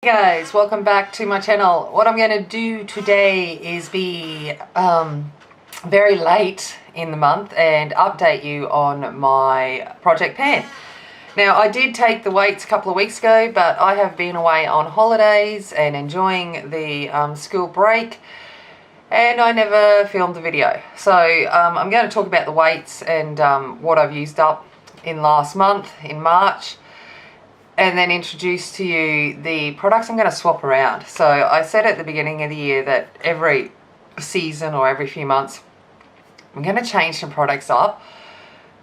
Hey guys, welcome back to my channel. What I'm going to do today is be very late in the month and update you on my project pan. Now, I did take the weights a couple of weeks ago, but I have been away on holidays and enjoying the school break, and I never filmed the video. So I'm going to talk about the weights and what I've used up in last month, in March, and then introduce to you the products I'm going to swap around. So I said at the beginning of the year that every season or every few months I'm going to change some products up,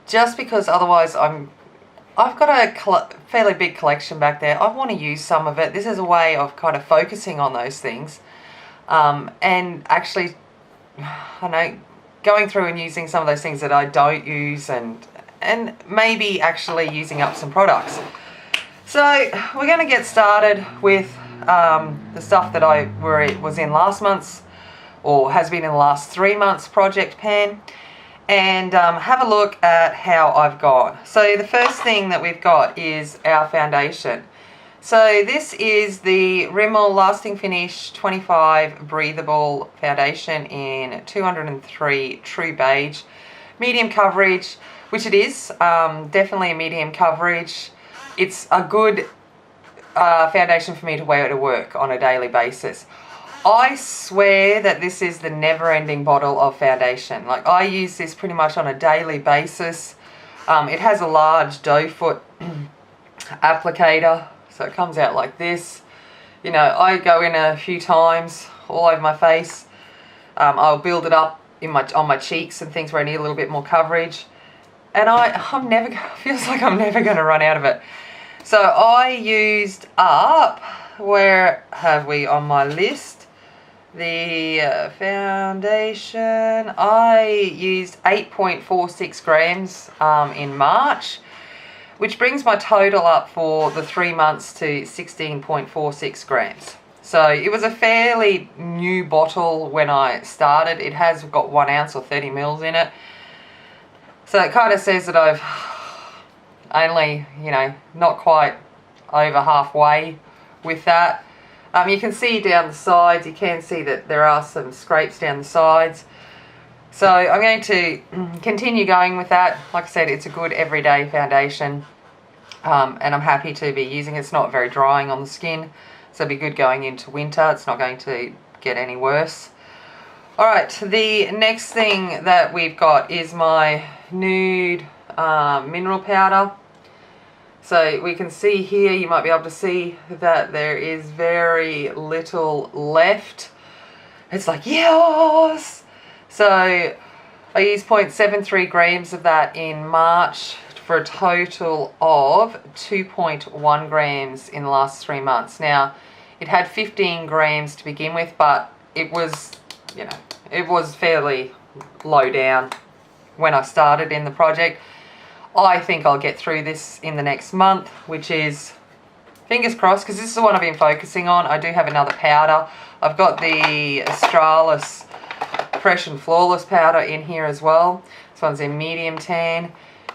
just because otherwise I've got a fairly big collection back there. I want to use some of it. This is a way of kind of focusing on those things, and actually, I know, going through and using some of those things that I don't use, and maybe actually using up some products. So we're going to get started with the stuff that was in last month's, or has been in the last 3 months' project pan, and have a look at how I've gone. So the first thing that we've got is our foundation. So this is the Rimmel Lasting Finish 25 Breathable Foundation in 203 True Beige. Medium coverage, which it is, definitely a medium coverage. It's a good foundation for me to wear to work on a daily basis. I swear that this is the never-ending bottle of foundation. Like, I use this pretty much on a daily basis. It has a large doe foot applicator, so it comes out like this. You know, I go in a few times all over my face. I'll build it up on my cheeks and things where I need a little bit more coverage. And feels like I'm never going to run out of it. So I used up, where have we on my list? The foundation, I used 8.46 grams in March, which brings my total up for the 3 months to 16.46 grams. So it was a fairly new bottle when I started. It has got 1 ounce or 30 mils in it. So it kind of says that I've only, not quite over halfway with that. You can see down the sides, you can see that there are some scrapes down the sides. So I'm going to continue going with that. Like I said, it's a good everyday foundation, and I'm happy to be using it. It's not very drying on the skin, so it'll be good going into winter. It's not going to get any worse. Alright, the next thing that we've got is my nude mineral powder. So we can see here, you might be able to see that there is very little left. It's like, yes! So I used 0.73 grams of that in March for a total of 2.1 grams in the last 3 months. Now, it had 15 grams to begin with, but it was, it was fairly low down when I started in the project. I think I'll get through this in the next month, which is, fingers crossed, because this is the one I've been focusing on. I do have another powder. I've got the Australis Fresh and Flawless powder in here as well. This one's in medium tan,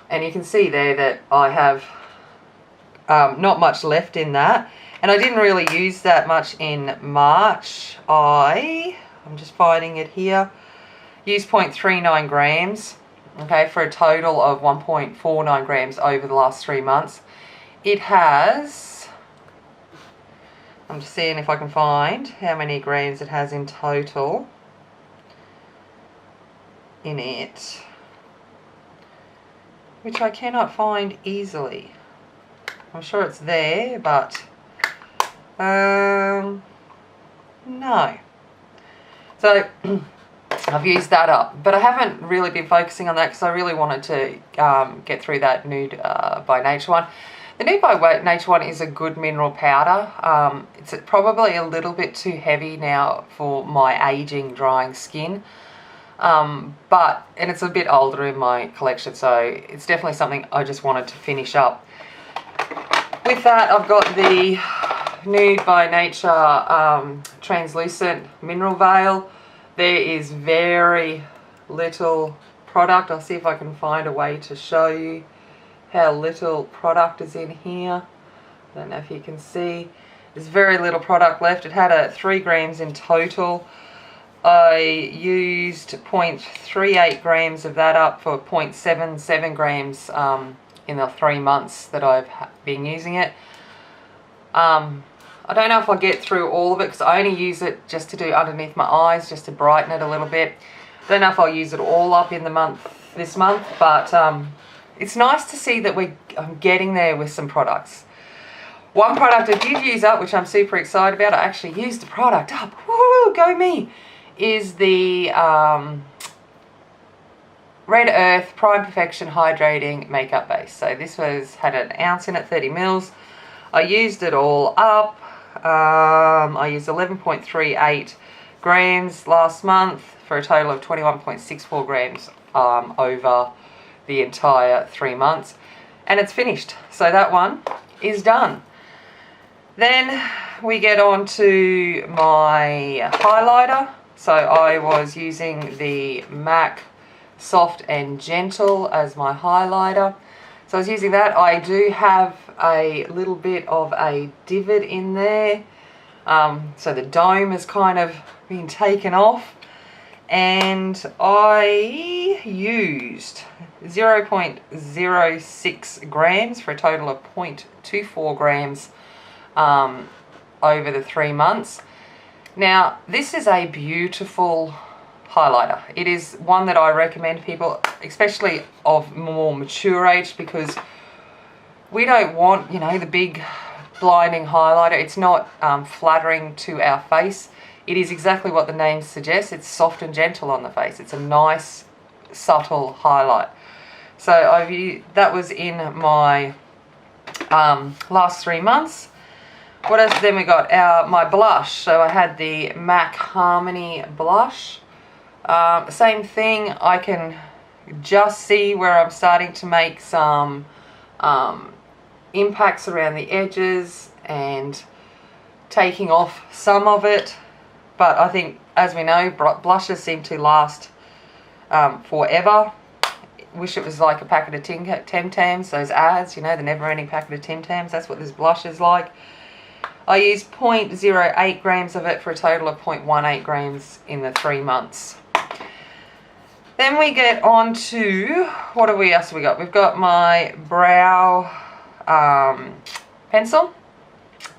and you can see there that I have not much left in that. And I didn't really use that much in March. I'm just finding it here. Used 0.39 grams. Okay, for a total of 1.49 grams over the last 3 months. It has, I'm just seeing if I can find how many grams it has in total in it, which I cannot find easily. I'm sure it's there, but no. So I've used that up, but I haven't really been focusing on that because I really wanted to get through that Nude by Nature one. The Nude by Nature one is a good mineral powder. It's probably a little bit too heavy now for my aging, drying skin, and it's a bit older in my collection, so it's definitely something I just wanted to finish up. With that, I've got the Nude by Nature translucent mineral veil. There is very little product. I'll see if I can find a way to show you how little product is in here. I don't know if you can see. There's very little product left. It had a 3 grams in total. I used 0.38 grams of that up for 0.77 grams in the 3 months that I've been using it. I don't know if I'll get through all of it because I only use it just to do underneath my eyes, just to brighten it a little bit. Don't know if I'll use it all up in this month, but it's nice to see that I'm getting there with some products. One product I did use up, which I'm super excited about, I actually used the product up, woo, go me, is the Red Earth Prime Perfection Hydrating Makeup Base. So this had an ounce in it, 30 mils. I used it all up. I used 11.38 grams last month for a total of 21.64 grams over the entire 3 months. And it's finished. So that one is done. Then we get on to my highlighter. So I was using the MAC Soft and Gentle as my highlighter. So I was using that. I do have a little bit of a divot in there. So the dome has kind of been taken off. And I used 0.06 grams for a total of 0.24 grams over the 3 months. Now, this is a beautiful highlighter. It is one that I recommend people, especially of more mature age, because we don't want, you know, the big blinding highlighter. It's not flattering to our face. It is exactly what the name suggests. It's soft and gentle on the face. It's a nice, subtle highlight. So that was in my last 3 months. What else? Then we got my blush. So I had the MAC Harmony blush. Same thing. I can just see where I'm starting to make some impacts around the edges and taking off some of it. But I think, as we know, blushes seem to last forever. Wish it was like a packet of Tim Tams, those ads, you know, the never-ending packet of Tim Tams. That's what this blush is like. I used 0.08 grams of it for a total of 0.18 grams in the 3 months. Then we get on to, what else have we got? We've got my brow pencil.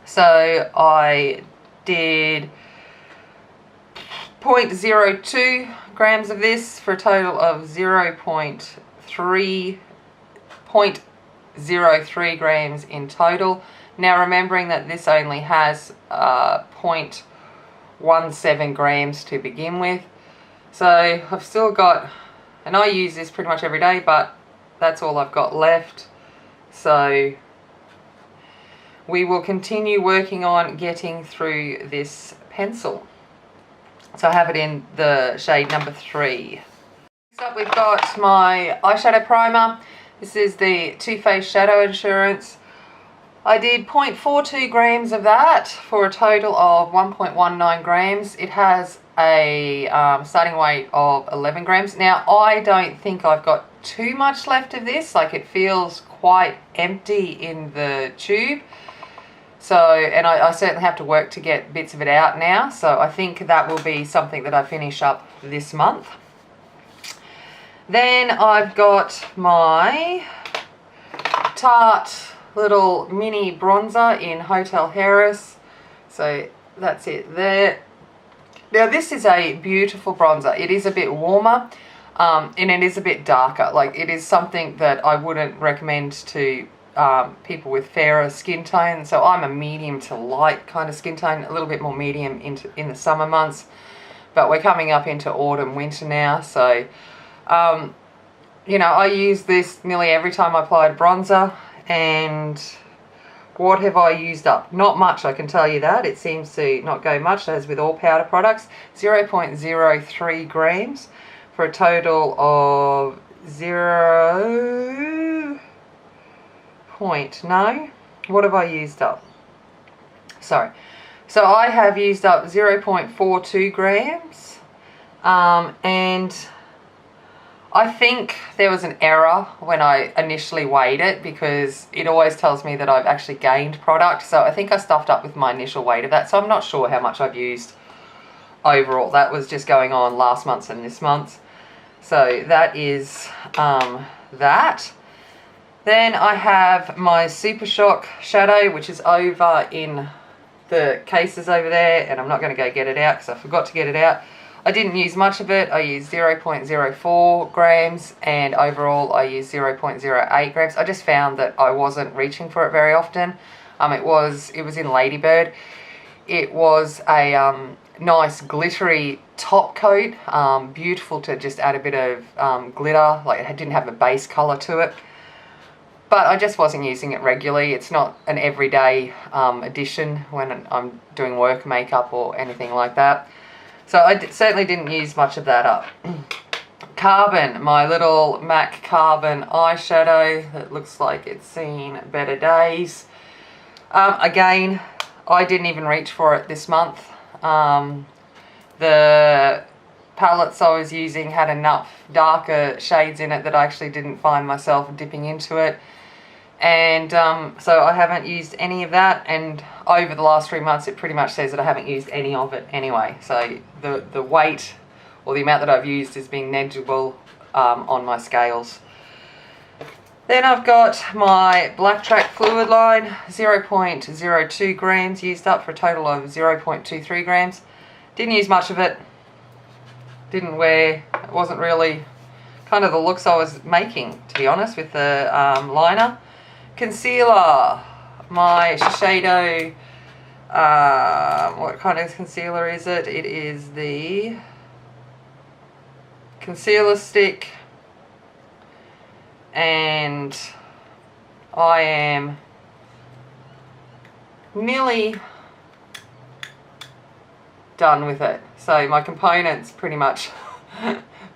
So I did 0.02 grams of this for a total of 0.03 grams in total. Now, remembering that this only has 0.17 grams to begin with. So I've still got, and I use this pretty much every day, but that's all I've got left. So we will continue working on getting through this pencil. So I have it in the shade number 3. Next up, we've got my eyeshadow primer. This is the Too Faced Shadow Insurance. I did 0.42 grams of that for a total of 1.19 grams. It has a starting weight of 11 grams. Now, I don't think I've got too much left of this. Like, it feels quite empty in the tube. So, and I certainly have to work to get bits of it out now. So I think that will be something that I finish up this month. Then I've got my Tarte little mini bronzer in Hotel Harris. So that's it there. Now this is a beautiful bronzer. It is a bit warmer and it is a bit darker. Like, it is something that I wouldn't recommend to people with fairer skin tone. So I'm a medium to light kind of skin tone, a little bit more medium in the summer months. But we're coming up into autumn, winter now. So, you know, I use this nearly every time I apply a bronzer. And what have I used up? Not much, I can tell you that. It seems to not go much, as with all powder products. 0.03 grams for a total of 0. No. What have I used up? Sorry. So I have used up 0.42 grams. And I think there was an error when I initially weighed it, because it always tells me that I've actually gained product. So I think I stuffed up with my initial weight of that. So I'm not sure how much I've used overall. That was just going on last month's and this month's. So that is that. Then I have my Super Shock shadow, which is over in the cases over there, and I'm not going to go get it out because I forgot to get it out. I didn't use much of it. I used 0.04 grams, and overall I used 0.08 grams. I just found that I wasn't reaching for it very often. It was in Ladybird. It was a nice glittery top coat, beautiful to just add a bit of glitter. Like, it didn't have a base color to it. But I just wasn't using it regularly. It's not an everyday addition when I'm doing work makeup or anything like that. So I certainly didn't use much of that up. Carbon, my little MAC Carbon eyeshadow that looks like it's seen better days. Again, I didn't even reach for it this month. The palettes I was using had enough darker shades in it that I actually didn't find myself dipping into it. And so I haven't used any of that, and over the last 3 months it pretty much says that I haven't used any of it anyway. So the weight or the amount that I've used is being negligible on my scales. Then I've got my Black Track fluid line, 0.02 grams used up for a total of 0.23 grams. Didn't use much of it. Didn't wear, it wasn't really kind of the looks I was making, to be honest, with the liner. Concealer, my Shiseido, what kind of concealer is it? It is the concealer stick, and I am nearly done with it. So my components pretty much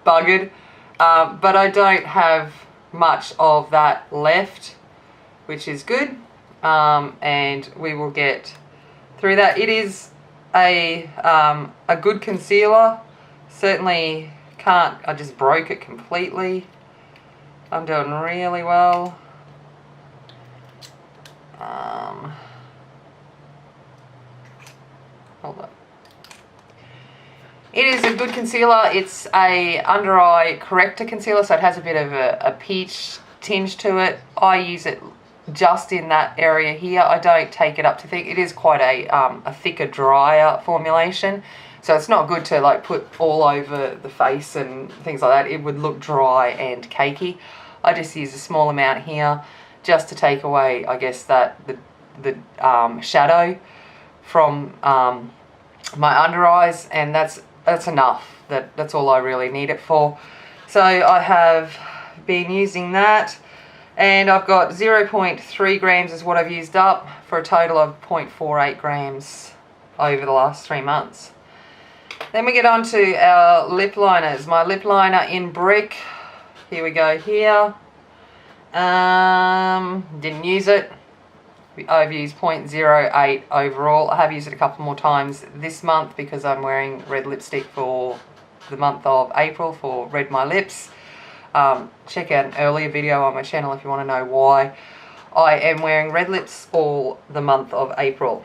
buggered, but I don't have much of that left, which is good, and we will get through that. It is a good concealer. Certainly can't, I just broke it completely. I'm doing really well. Hold on. It is a good concealer. It's a under eye corrector concealer, so it has a bit of a peach tinge to it. I use it just in that area here. I don't take it up to thick. It is quite a thicker, drier formulation, so it's not good to like put all over the face and things like that. It would look dry and cakey. I just use a small amount here just to take away, I guess, that the shadow from my under eyes, and that's enough. That's all I really need it for. So I have been using that, and I've got 0.3 grams is what I've used up for a total of 0.48 grams over the last 3 months. Then we get on to our lip liners. My lip liner in Brick. Here we go here. Didn't use it. I've used 0.08 overall. I have used it a couple more times this month because I'm wearing red lipstick for the month of April for Red My Lips. Check out an earlier video on my channel if you want to know why I am wearing red lips all the month of April.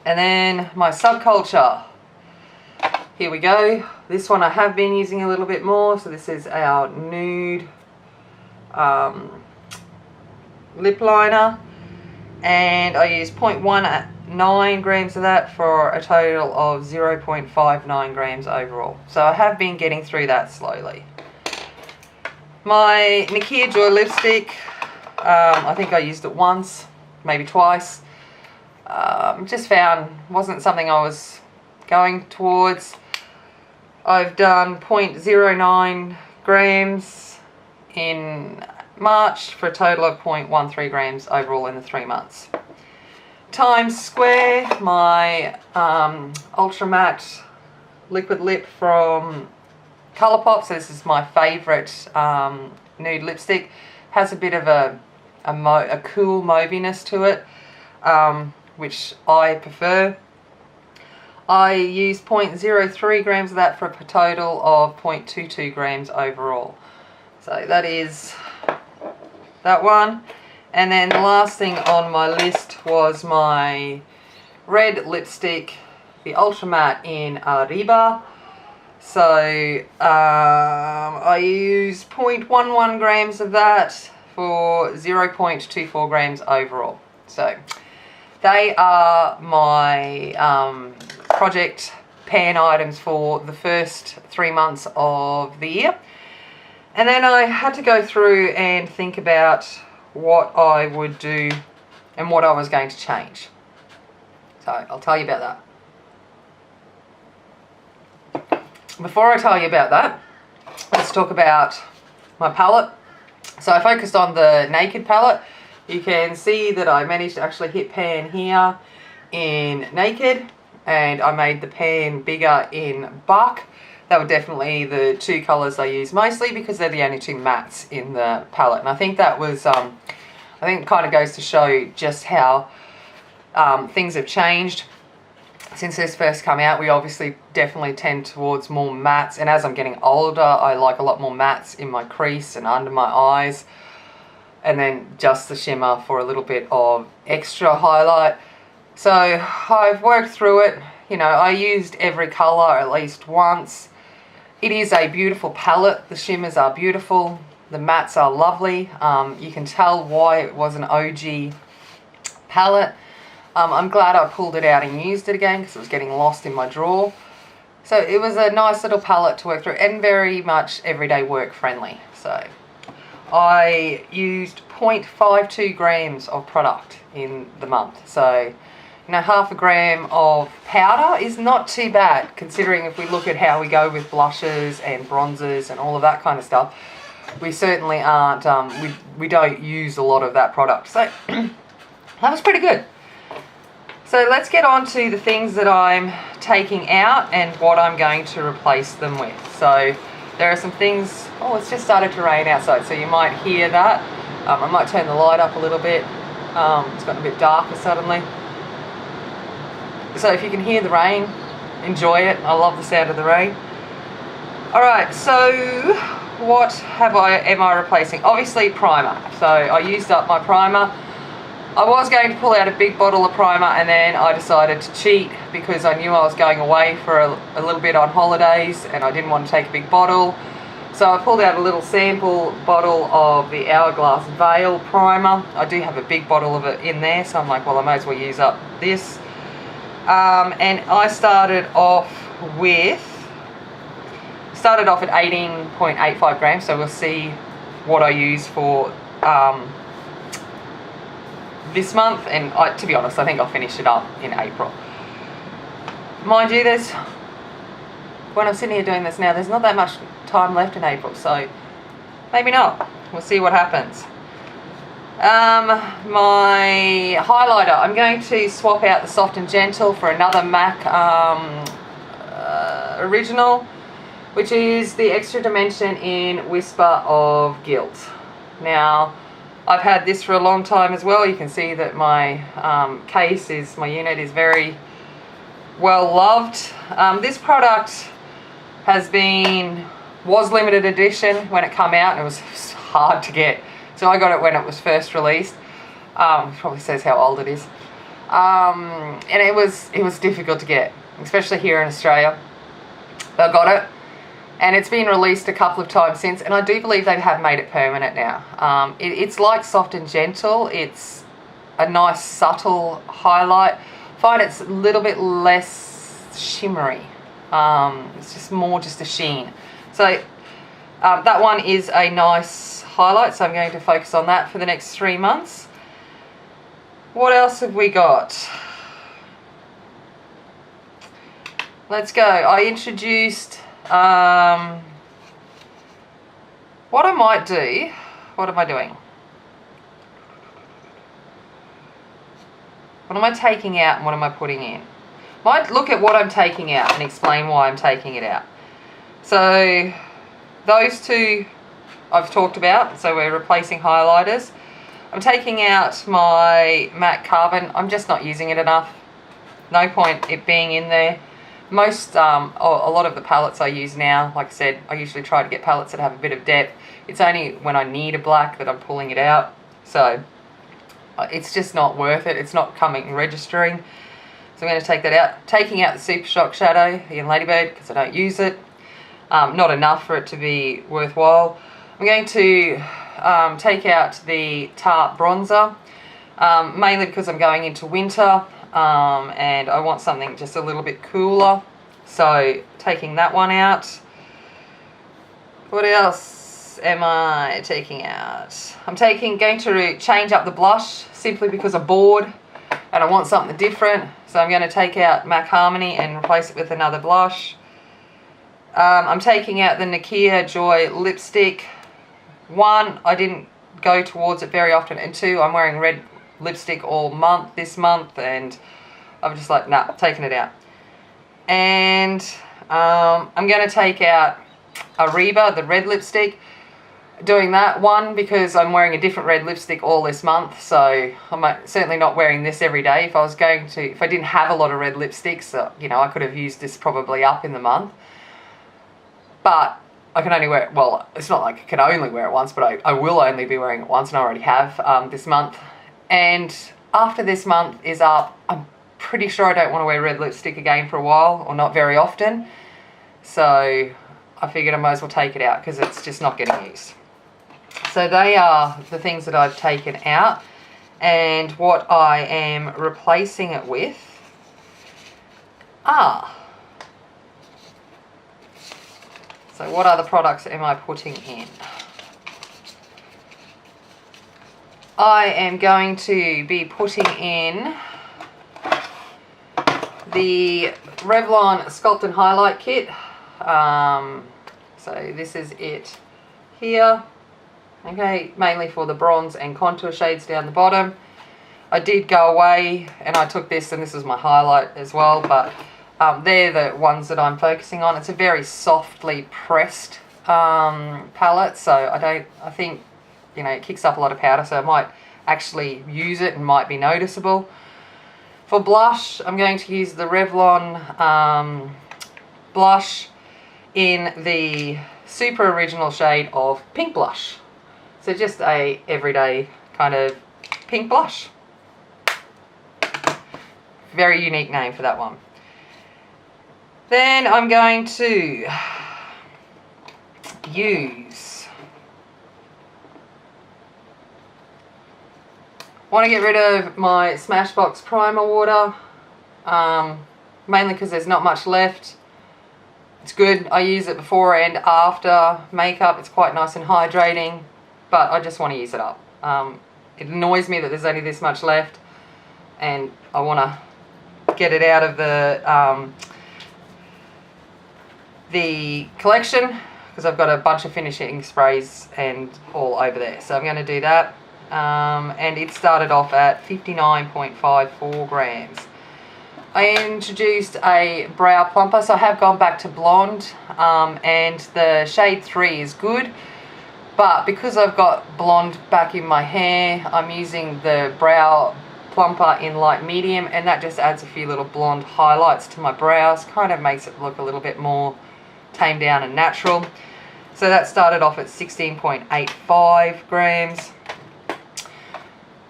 And then my Subculture. Here we go. This one I have been using a little bit more. So this is our nude lip liner, and I use 0.19 grams of that for a total of 0.59 grams overall. So I have been getting through that slowly. My Nakia Joy lipstick, I think I used it once, maybe twice. Just found wasn't something I was going towards. I've done 0.09 grams in March for a total of 0.13 grams overall in the 3 months. Times Square, my Ultra Matte liquid lip from Colourpop. So this is my favourite nude lipstick. Has a bit of a cool mauviness to it, which I prefer. I used 0.03 grams of that for a total of 0.22 grams overall. So that is that one. And then the last thing on my list was my red lipstick, the Ultra Matte in Arriba. So I used 0.11 grams of that for 0.24 grams overall. So they are my project pan items for the first 3 months of the year. And then I had to go through and think about what I would do and what I was going to change. So I'll tell you about that. Before I tell you about that, let's talk about my palette. So I focused on the Naked palette. You can see that I managed to actually hit pan here in Naked, and I made the pan bigger in Bark. That were definitely the two colours I use mostly because they're the only two mattes in the palette. And I think that was, I think it kind of goes to show just how things have changed since this first come out. We obviously definitely tend towards more mattes, and as I'm getting older I like a lot more mattes in my crease and under my eyes, and then just the shimmer for a little bit of extra highlight. So I've worked through it. You know, I used every colour at least once. It is a beautiful palette. The shimmers are beautiful. The mattes are lovely. You can tell why it was an OG palette. I'm glad I pulled it out and used it again because it was getting lost in my drawer. So it was a nice little palette to work through and very much everyday work friendly. So I used 0.52 grams of product in the month. So, you know, half a gram of powder is not too bad considering if we look at how we go with blushes and bronzers and all of that kind of stuff. We certainly aren't, we don't use a lot of that product. So that was pretty good. So let's get on to the things that I'm taking out and what I'm going to replace them with. So there are some things, oh, it's just started to rain outside, so you might hear that. I might turn the light up a little bit. It's gotten a bit darker suddenly. So if you can hear the rain, enjoy it. I love the sound of the rain. Alright, so what am I replacing? Obviously primer. So I used up my primer. I was going to pull out a big bottle of primer and then I decided to cheat because I knew I was going away for a little bit on holidays and I didn't want to take a big bottle. So I pulled out a little sample bottle of the Hourglass Veil primer. I do have a big bottle of it in there, so I'm like, well, I may as well use up this. And I started off at 18.85 grams, so we'll see what I use for this month, and to be honest, I think I'll finish it up in April. Mind you, when I'm sitting here doing this now, there's not that much time left in April, so maybe not. We'll see what happens. My highlighter, I'm going to swap out the Soft and Gentle for another MAC original, which is the Extra Dimension in Whisper of Guilt. Now, I've had this for a long time as well. You can see that my my unit is very well loved. This product was limited edition when it came out, and it was hard to get. So I got it when it was first released. Probably says how old it is. And it was difficult to get, especially here in Australia. But I got it. And it's been released a couple of times since, and I do believe they have made it permanent now. It's like Soft and Gentle. It's a nice subtle highlight. I find it's a little bit less shimmery. It's just more just a sheen. So that one is a nice highlight, so I'm going to focus on that for the next 3 months. What else have we got? Let's go. I introduced... what I might do, what am I doing? What am I taking out and what am I putting in? Might look at what I'm taking out and explain why I'm taking it out. So those two I've talked about, so we're replacing highlighters. I'm taking out my matte carbon. I'm just not using it enough. No point it being in there. Most, a lot of the palettes I use now, like I said, I usually try to get palettes that have a bit of depth. It's only when I need a black that I'm pulling it out. So it's just not worth it. It's not coming and registering. So I'm going to take that out. Taking out the Super Shock shadow in Ladybird because I don't use it. Not enough for it to be worthwhile. I'm going to take out the Tarte bronzer, mainly because I'm going into winter. And I want something just a little bit cooler, so taking that one out. What else am I taking out? I'm going to change up the blush simply because I'm bored and I want something different, so I'm going to take out MAC Harmony and replace it with another blush. I'm taking out the Nakia Joy lipstick. One, I didn't go towards it very often, and two, I'm wearing red lipstick all month this month, and I'm just like, nah, taking it out. And I'm going to take out Ariba, the red lipstick. Doing that one because I'm wearing a different red lipstick all this month, so I'm certainly not wearing this every day. If I didn't have a lot of red lipsticks, you know, I could have used this probably up in the month. But I can only wear it, well, it's not like I can only wear it once, but I will only be wearing it once, and I already have this month. And after this month is up, I'm pretty sure I don't want to wear red lipstick again for a while, or not very often. So I figured I might as well take it out because it's just not getting used. So they are the things that I've taken out, and what I am replacing it with are... So what other products am I putting in? I am going to be putting in the Revlon Sculpt and Highlight Kit. So this is it here. Okay, mainly for the bronze and contour shades down the bottom. I did go away and I took this, and this is my highlight as well, but they're the ones that I'm focusing on. It's a very softly pressed palette, so I think, you know, it kicks up a lot of powder, so I might actually use it and might be noticeable. For blush, I'm going to use the Revlon blush in the super original shade of Pink Blush. So just a everyday kind of pink blush. Very unique name for that one. Then I'm going to use... Want to get rid of my Smashbox Primer Water, mainly because there's not much left. It's good. I use it before and after makeup. It's quite nice and hydrating, but I just want to use it up. It annoys me that there's only this much left, and I want to get it out of the collection because I've got a bunch of finishing sprays and all over there. So I'm going to do that. And it started off at 59.54 grams. I introduced a brow plumper, so I have gone back to blonde, and the shade 3 is good, but because I've got blonde back in my hair, I'm using the brow plumper in light medium, and that just adds a few little blonde highlights to my brows, kind of makes it look a little bit more tamed down and natural. So that started off at 16.85 grams.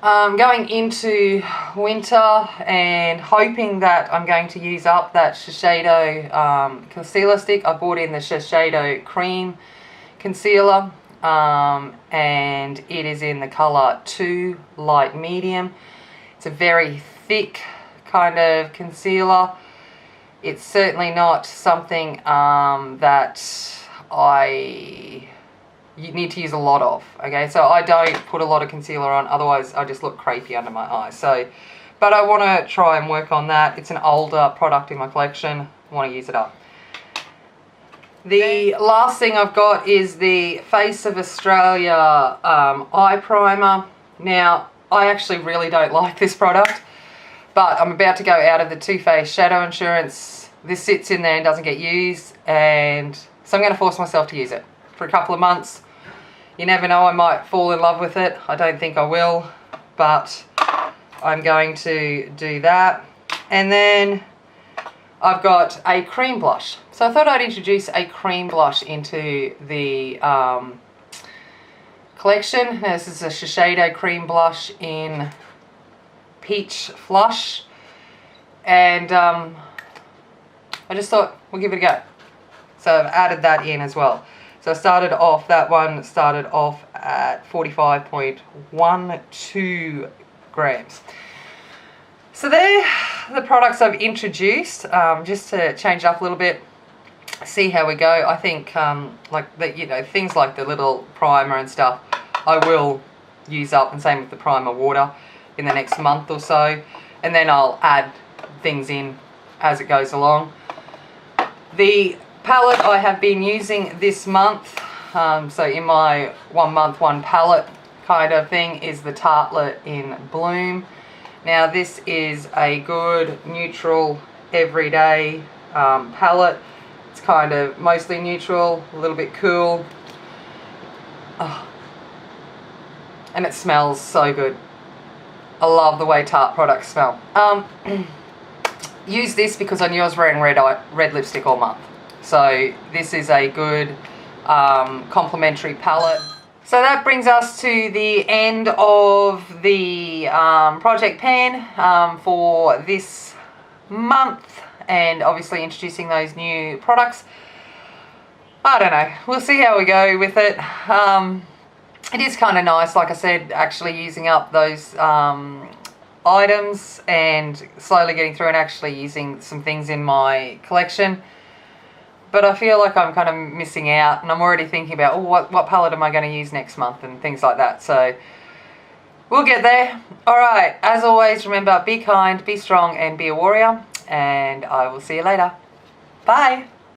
Going into winter and hoping that I'm going to use up that Shiseido concealer stick. I bought in the Shiseido cream concealer, and it is in the colour 2 light medium. It's a very thick kind of concealer. It's certainly not something that you need to use a lot of, okay? So I don't put a lot of concealer on, otherwise I just look crepey under my eyes. So, but I want to try and work on that. It's an older product in my collection. I want to use it up. The last thing I've got is the Face of Australia eye primer. Now, I actually really don't like this product, but I'm about to go out of the Too Faced Shadow Insurance. This sits in there and doesn't get used, and so I'm going to force myself to use it for a couple of months. You never know, I might fall in love with it. I don't think I will, but I'm going to do that. And then I've got a cream blush. So I thought I'd introduce a cream blush into the collection. Now, this is a Shiseido cream blush in Peach Flush. And I just thought we'll give it a go. So I've added that in as well. So I started off, that one started off at 45.12 grams. So they're the products I've introduced, just to change up a little bit, see how we go. I think like the, you know, things like the little primer and stuff, I will use up, and same with the primer water, in the next month or so, and then I'll add things in as it goes along. The palette I have been using this month, so in my 1 month 1 palette kind of thing, is the Tartelette in Bloom. Now this is a good neutral everyday palette. It's kind of mostly neutral, a little bit cool. Oh. And it smells so good. I love the way Tarte products smell. Use this because I knew I was wearing red lipstick all month. So this is a good complementary palette. So that brings us to the end of the project pan for this month, and obviously introducing those new products. I don't know, we'll see how we go with it. It is kind of nice, like I said, actually using up those items and slowly getting through and actually using some things in my collection. But I feel like I'm kind of missing out, and I'm already thinking about, oh, what palette am I going to use next month and things like that. So we'll get there. Alright, as always, remember, be kind, be strong, and be a warrior. And I will see you later. Bye.